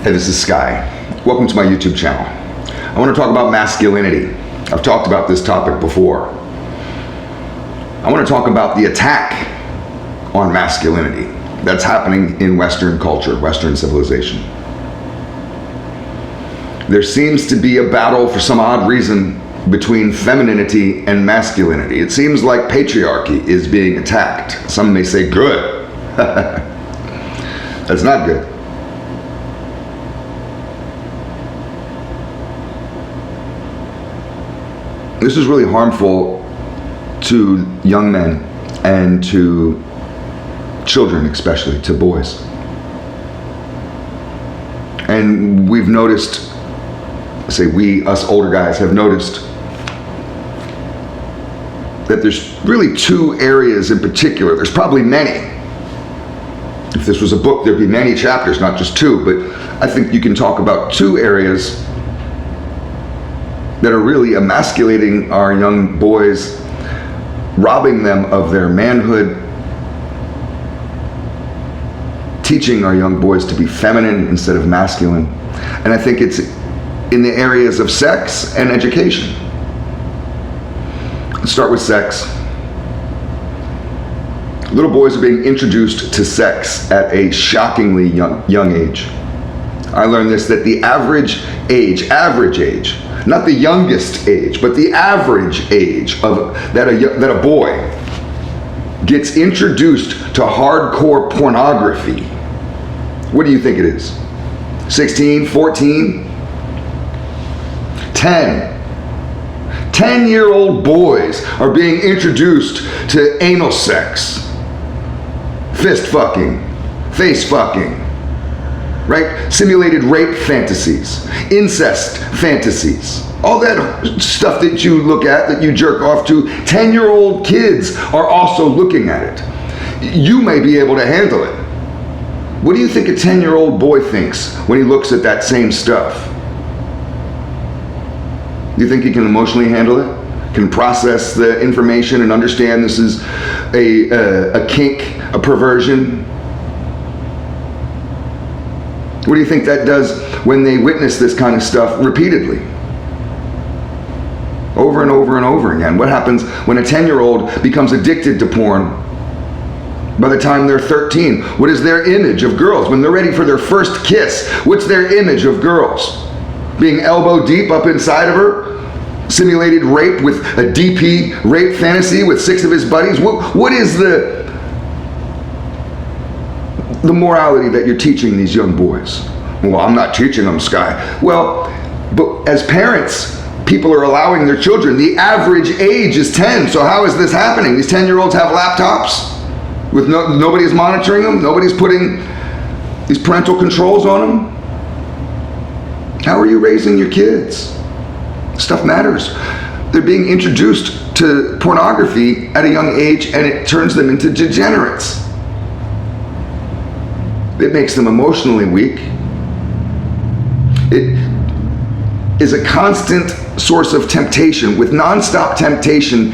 Hey, this is Sky. Welcome to my YouTube channel. I want to talk about masculinity. I've talked about this topic before. I want to talk about the attack on masculinity that's happening in Western culture, Western civilization. There seems to be a battle for some odd reason between femininity and masculinity. It seems like patriarchy is being attacked. Some may say good. That's not good. This is really harmful to young men and to children, especially to boys. And we've noticed, say we, us older guys, have noticed that there's really two areas in particular. There's probably many. If this was a book, there'd be many chapters, not just two, but I think you can talk about two areas that are really emasculating our young boys, robbing them of their manhood, teaching our young boys to be feminine instead of masculine. And I think it's in the areas of sex and education. Let's start with sex. Little boys are being introduced to sex at a shockingly young age. I learned this, that the average age, not the youngest age, but the average age of that a boy gets introduced to hardcore pornography. What do you think it is? 16, 14, 10. 10-year-old boys are being introduced to anal sex, fist fucking, face fucking, right? Simulated rape fantasies, incest fantasies, all that stuff that you look at, that you jerk off to. 10-year-old kids are also looking at it. You may be able to handle it. What do you think a 10-year-old boy thinks when he looks at that same stuff? Do you think he can emotionally handle it? Can process the information and understand this is a kink, a perversion? What do you think that does when they witness this kind of stuff repeatedly? Over and over and over again. What happens when a 10-year-old becomes addicted to porn by the time they're 13? What is their image of girls? When they're ready for their first kiss, what's their image of girls? Being elbow deep up inside of her? Simulated rape with a DP rape fantasy with 6 of his buddies? What is the morality that you're teaching these young boys? Well, I'm not teaching them, Sky. Well, but as parents, people are allowing their children. The average age is 10. So how is this happening? These 10-year-olds have laptops with nobody's monitoring them. Nobody's putting these parental controls on them. How are you raising your kids? Stuff matters. They're being introduced to pornography at a young age, and it turns them into degenerates. It makes them emotionally weak. It is a constant source of temptation, with nonstop temptation.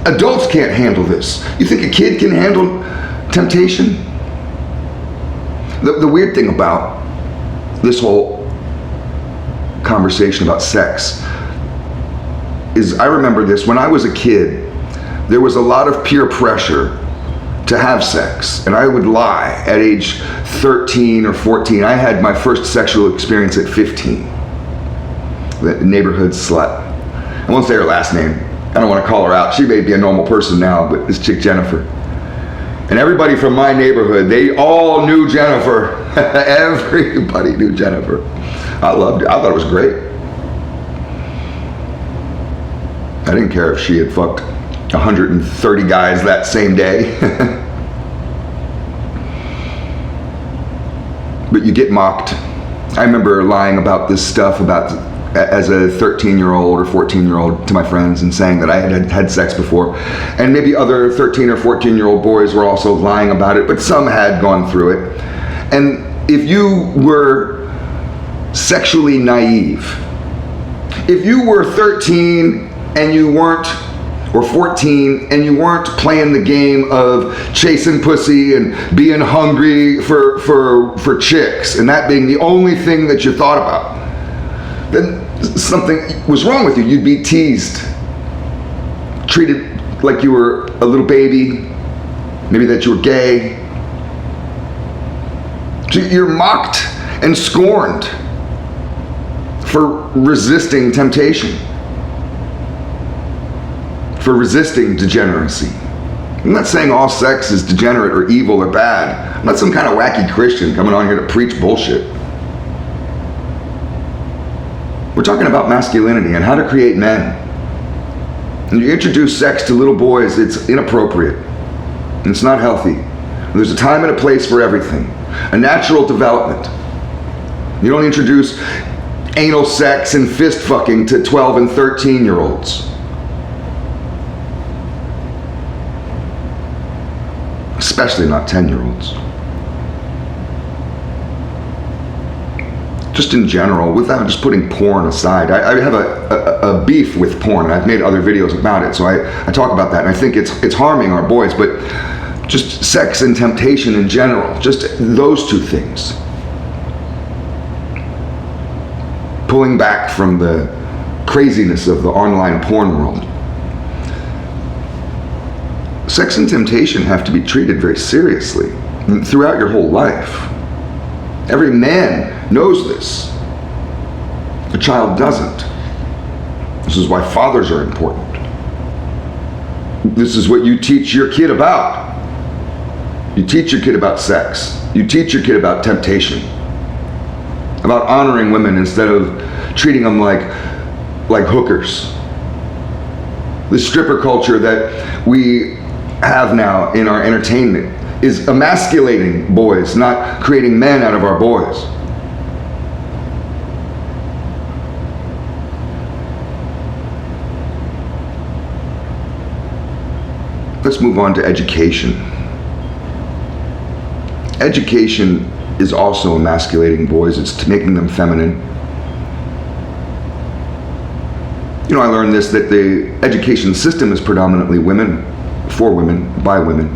Adults can't handle this. You think a kid can handle temptation? The weird thing about this whole conversation about sex is, I remember this when I was a kid. There was a lot of peer pressure to have sex, and I would lie at age 13 or 14. I had my first sexual experience at 15. The neighborhood slut. I won't say her last name. I don't want to call her out. She may be a normal person now, but this chick Jennifer. And everybody from my neighborhood, they all knew Jennifer. Everybody knew Jennifer. I loved it. I thought it was great. I didn't care if she had fucked 130 guys that same day. But you get mocked. I remember lying about this stuff as a 13-year-old or 14-year-old to my friends and saying that I had sex before. And maybe other 13 or 14-year-old boys were also lying about it, but some had gone through it. And if you were sexually naive, if you were 13 and you weren't or 14 and you weren't playing the game of chasing pussy and being hungry for chicks and that being the only thing that you thought about, then something was wrong with you. You'd be teased, treated like you were a little baby, maybe that you were gay. You're mocked and scorned for resisting temptation, for resisting degeneracy. I'm not saying all sex is degenerate or evil or bad. I'm not some kind of wacky Christian coming on here to preach bullshit. We're talking about masculinity and how to create men. When you introduce sex to little boys, it's inappropriate. And it's not healthy. There's a time and a place for everything. A natural development. You don't introduce anal sex and fist fucking to 12 and 13-year-olds. Especially not 10-year-olds. Just in general, without just putting porn aside. I have a beef with porn, and I've made other videos about it, so I talk about that, and I think it's harming our boys, but just sex and temptation in general, just those two things. Pulling back from the craziness of the online porn world. Sex and temptation have to be treated very seriously throughout your whole life. Every man knows this. The child doesn't. This is why fathers are important. This is what you teach your kid about. You teach your kid about sex. You teach your kid about temptation. About honoring women instead of treating them like hookers. The stripper culture that we have now in our entertainment is emasculating boys, not creating men out of our boys. Let's move on to education. Education is also emasculating boys. It's making them feminine. You know, I learned this, that the education system is predominantly women, for women, by women.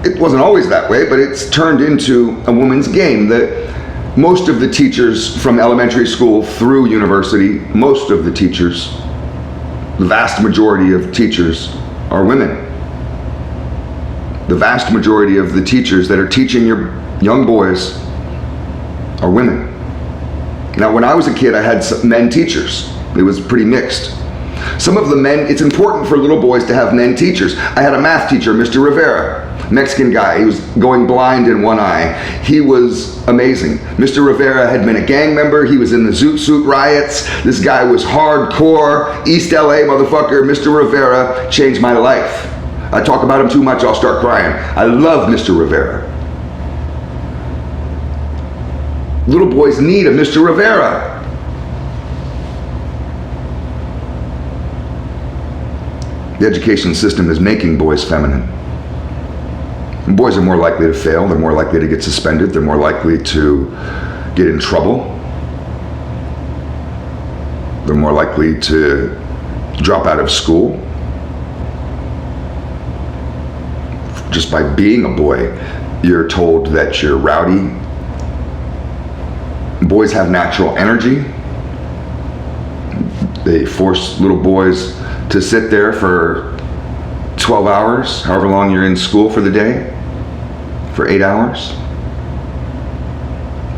It wasn't always that way, but it's turned into a woman's game. That most of the teachers from elementary school through university, most of the teachers, the vast majority of teachers are women. The vast majority of the teachers that are teaching your young boys are women. Now, when I was a kid, I had some men teachers. It was pretty mixed. Some of the men, it's important for little boys to have men teachers. I had a math teacher, Mr. Rivera, Mexican guy. He was going blind in one eye. He was amazing. Mr. Rivera had been a gang member. He was in the Zoot Suit riots. This guy was hardcore, East LA motherfucker. Mr. Rivera changed my life. I talk about him too much, I'll start crying. I love Mr. Rivera. Little boys need a Mr. Rivera. The education system is making boys feminine. And boys are more likely to fail, they're more likely to get suspended, they're more likely to get in trouble. They're more likely to drop out of school. Just by being a boy, you're told that you're rowdy. Boys have natural energy. They force little boys to sit there for 12 hours, however long you're in school for the day, for 8 hours.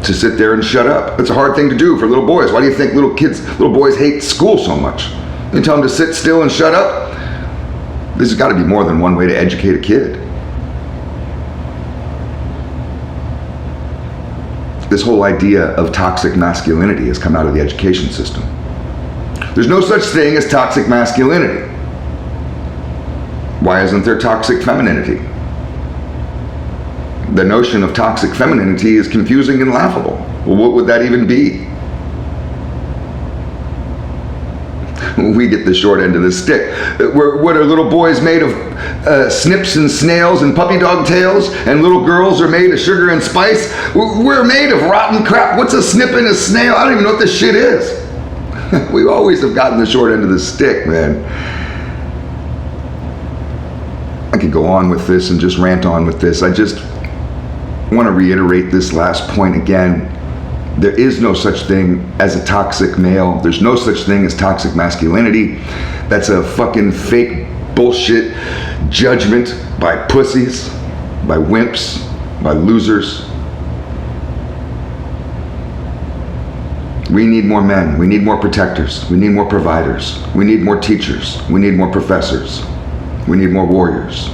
To sit there and shut up. It's a hard thing to do for little boys. Why do you think little boys hate school so much? You tell them to sit still and shut up? There's got to be more than one way to educate a kid. This whole idea of toxic masculinity has come out of the education system. There's no such thing as toxic masculinity. Why isn't there toxic femininity? The notion of toxic femininity is confusing and laughable. Well, what would that even be? We get the short end of the stick. What are little boys made of? Snips and snails and puppy dog tails, and little girls are made of sugar and spice? We're made of rotten crap. What's a snip and a snail? I don't even know what this shit is. We always have gotten the short end of the stick, man. could go on with this and just rant on with this. I just want to reiterate this last point again. There is no such thing as a toxic male. There's no such thing as toxic masculinity. That's a fucking fake bullshit judgment by pussies, by wimps, by losers. We need more men. We need more protectors. We need more providers. We need more teachers. We need more professors. We need more warriors.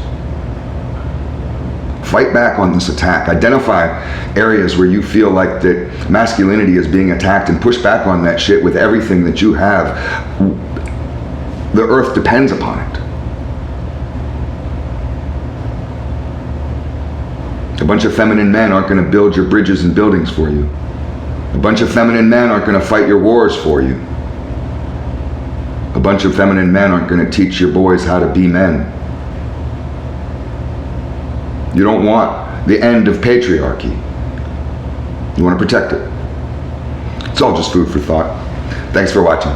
Fight back on this attack. Identify areas where you feel like that masculinity is being attacked and push back on that shit with everything that you have. The earth depends upon it. A bunch of feminine men aren't going to build your bridges and buildings for you. A bunch of feminine men aren't going to fight your wars for you. A bunch of feminine men aren't going to teach your boys how to be men. You don't want the end of patriarchy. You want to protect it. It's all just food for thought. Thanks for watching.